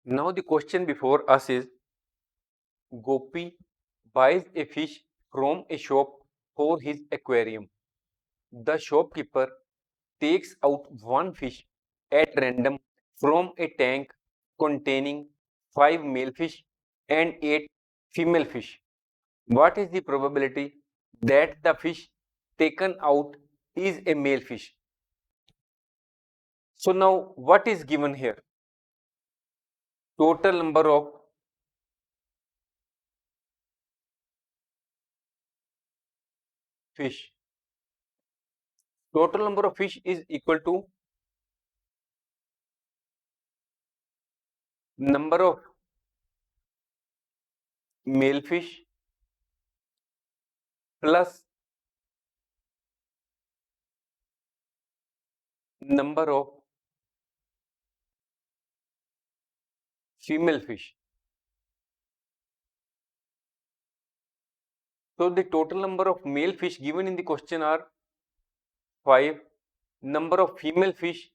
Now the question before us is, Gopi buys a fish from a shop for his aquarium. The shopkeeper takes out one fish at random from a tank containing 5 male fish and 8 female fish. What is the probability that the fish taken out is a male fish? So now what is given here? Total number of fish. Total number of fish is equal to number of male fish plus number of female fish. So the total number of male fish given in the question are 5. Number of female fish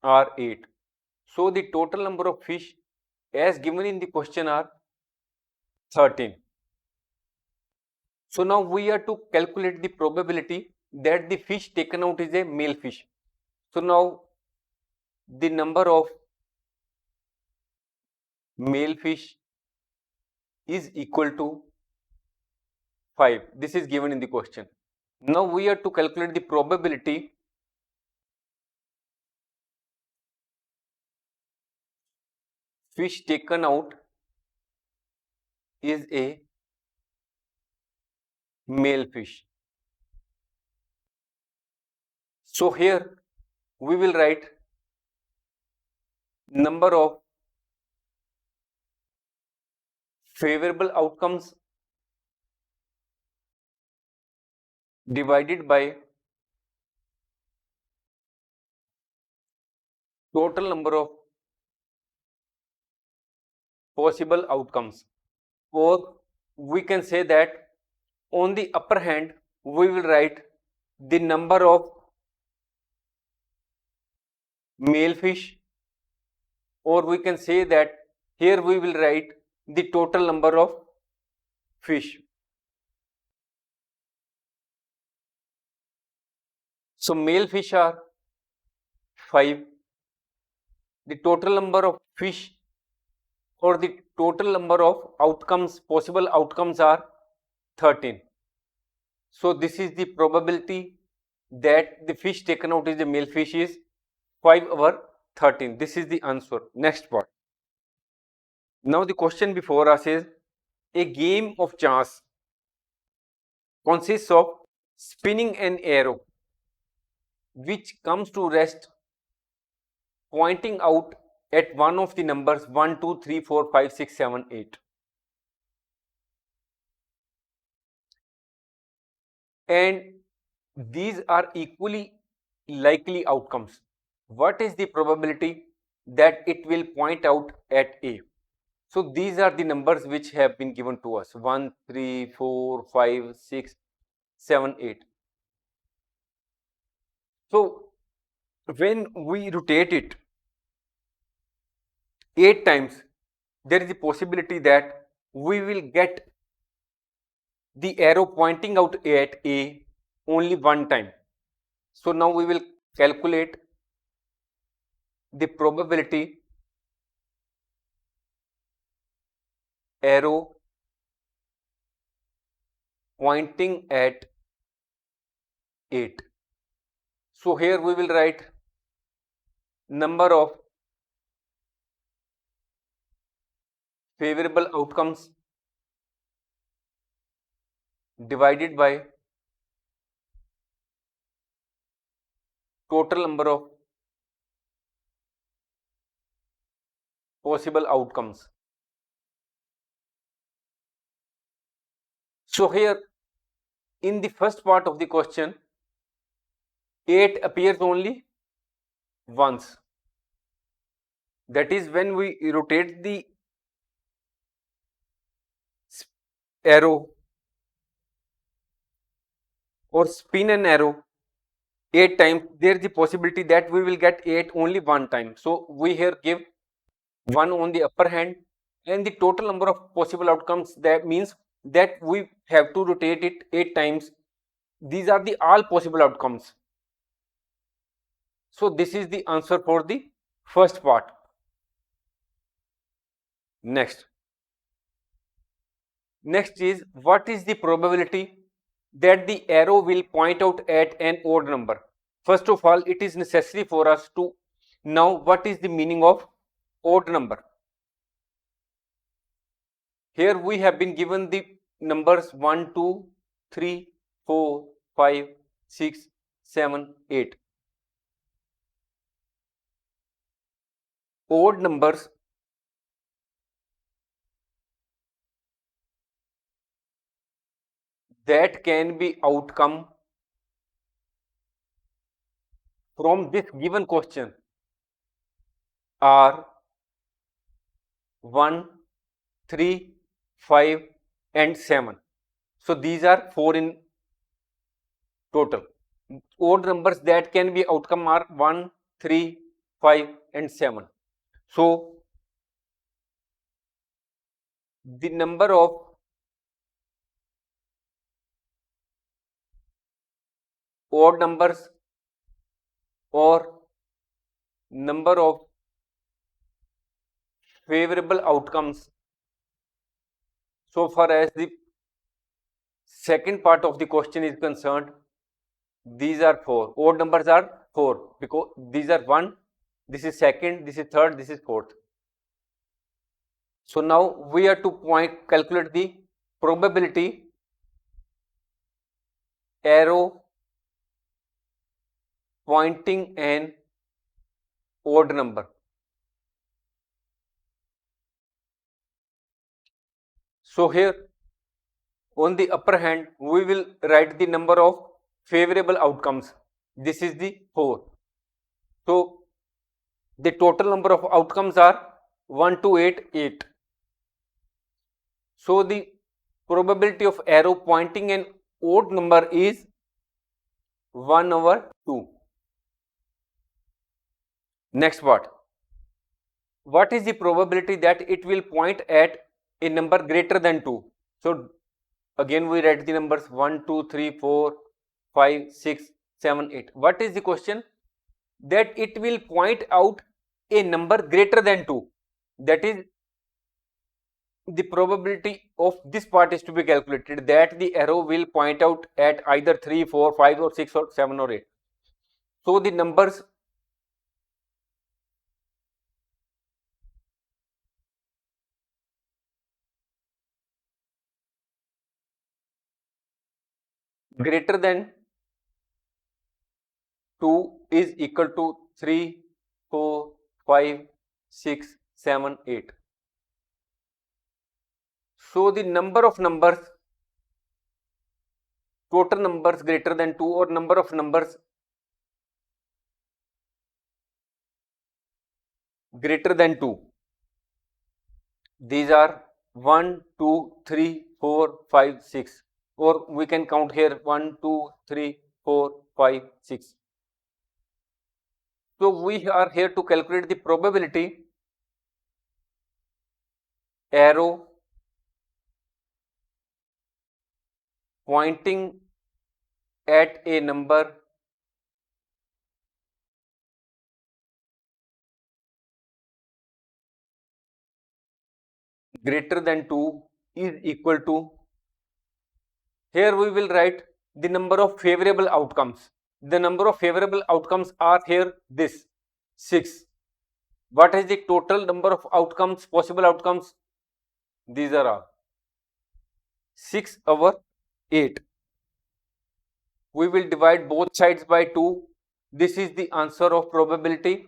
are 8. So the total number of fish as given in the question are 13. So now we are to calculate the probability that the fish taken out is a male fish. So now the number of male fish is equal to 5. This is given in the question. Now we are to calculate the probability fish taken out is a male fish. So here we will write number of favorable outcomes divided by total number of possible outcomes, or we can say that on the upper hand we will write the number of male fish, or we can say that here we will write the total number of fish. So male fish are 5. The total number of fish or the total number of outcomes, possible outcomes are 13. So this is the probability that the fish taken out is a male fish is 5/13. This is the answer. Next part. Now the question before us is, a game of chance consists of spinning an arrow which comes to rest pointing out at one of the numbers 1, 2, 3, 4, 5, 6, 7, 8. And these are equally likely outcomes. What is the probability that it will point out at A? So these are the numbers which have been given to us 1, 3, 4, 5, 6, 7, 8. So when we rotate it 8 times, there is a possibility that we will get the arrow pointing out at A only one time. So now we will calculate the probability arrow pointing at 8. So here we will write number of favorable outcomes divided by total number of possible outcomes. So here in the first part of the question 8 appears only once. That is when we rotate the arrow or spin an arrow 8 times, there is the possibility that we will get 8 only one time. So we here give 1 on the upper hand, and the total number of possible outcomes, that means that we have to rotate it 8 times. These are the all possible outcomes. So this is the answer for the first part. Next is, what is the probability that the arrow will point out at an odd number? First of all, it is necessary for us to know what is the meaning of odd number. Here we have been given the numbers 1, 2, 3, 4, 5, 6, 7, 8. Odd numbers that can be outcome from this given question are 1, 3, 5 and 7. So these are 4 in total. Odd numbers that can be outcome are 1, 3, 5 and 7. So the number of odd numbers or number of favorable outcomes, so far as the second part of the question is concerned, these are 4. Odd numbers are 4 because these are 1, this is second, this is third, this is fourth. So now we have to calculate the probability arrow pointing an odd number. So here on the upper hand we will write the number of favorable outcomes. This is the 4. So the total number of outcomes are 1, 2, 8, 8. So the probability of arrow pointing an odd number is 1 over 2. Next part. What is the probability that it will point at a number greater than 2? So again we write the numbers 1, 2, 3, 4, 5, 6, 7, 8. What is the question? That it will point out a number greater than 2. That is, the probability of this part is to be calculated, that the arrow will point out at either 3, 4, 5 or 6 or 7 or 8. So the numbers greater than 2 is equal to 3, 4, 5, 6, 7, 8. So the number of numbers, total numbers greater than 2 or number of numbers greater than 2, these are 1, 2, 3, 4, 5, 6, or we can count here 1, 2, 3, 4, 5, 6. So we are here to calculate the probability arrow pointing at a number greater than 2 is equal to, here we will write the number of favorable outcomes. The number of favorable outcomes are here this 6. What is the total number of outcomes, possible outcomes? These are all 6 over 8. We will divide both sides by 2. This is the answer of probability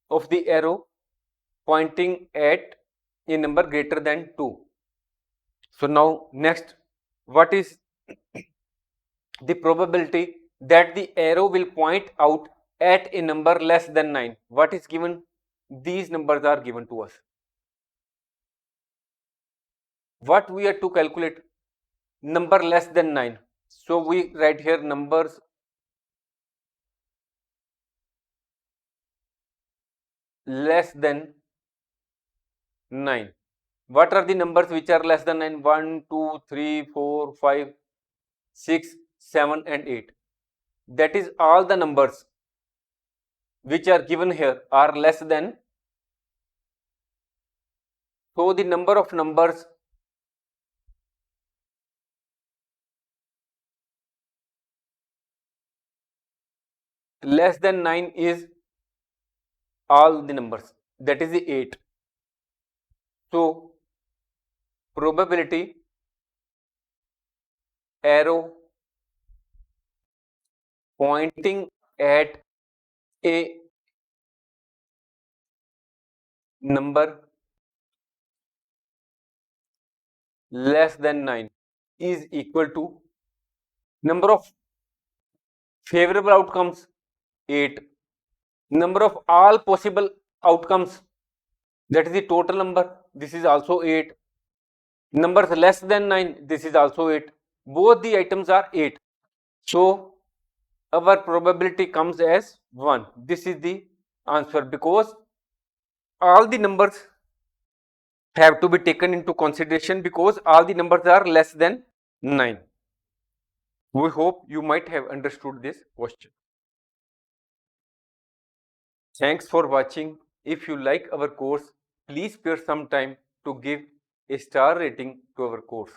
of the arrow pointing at a number greater than 2. So now next, what is the probability that the arrow will point out at a number less than 9? What is given? These numbers are given to us. What we are to calculate? Number less than 9. So we write here numbers less than 9. What are the numbers which are less than 9? 1, 2, 3, 4, 5, 6, 7 and 8. That is all the numbers which are given here are less than. So the number of numbers less than 9 is all the numbers, that is the 8. So probability arrow pointing at a number less than 9 is equal to number of favorable outcomes 8, number of all possible outcomes, that is the total number, this is also 8, numbers less than 9, this is also 8, both the items are 8. So our probability comes as 1. This is the answer, because all the numbers have to be taken into consideration, because all the numbers are less than 9. We hope you might have understood this question. Thanks for watching. If you like our course, please spare some time to give a star rating to our course.